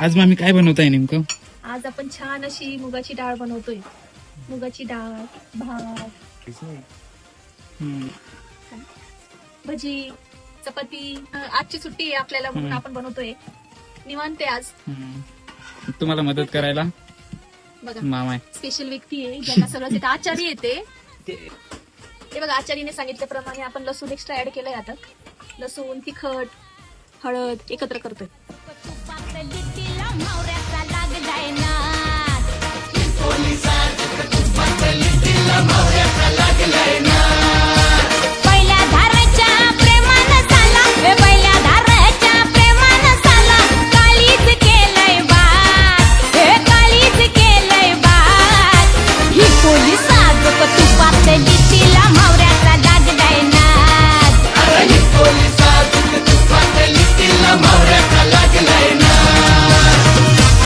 आज मामी काय बनवताय नेमकं? आज आपण छान अशी मुगाची डाळ बनवतोय. मुगाची डाळ, भात, भजी, चपाती. आजची सुट्टी आहे आपल्याला म्हणून आपण बनवतोय. निवांत आहे आज. तुम्हाला मदत करायला बघा मामा आहे. स्पेशल व्यक्ती आहे ज्यांना सगळं येतं. आचारी येते. हे बघा आचारीने सांगितल्याप्रमाणे आपण लसूण एक्स्ट्रा ऍड केलंय. आता लसूण, तिखट, हळद एकत्र करतोय.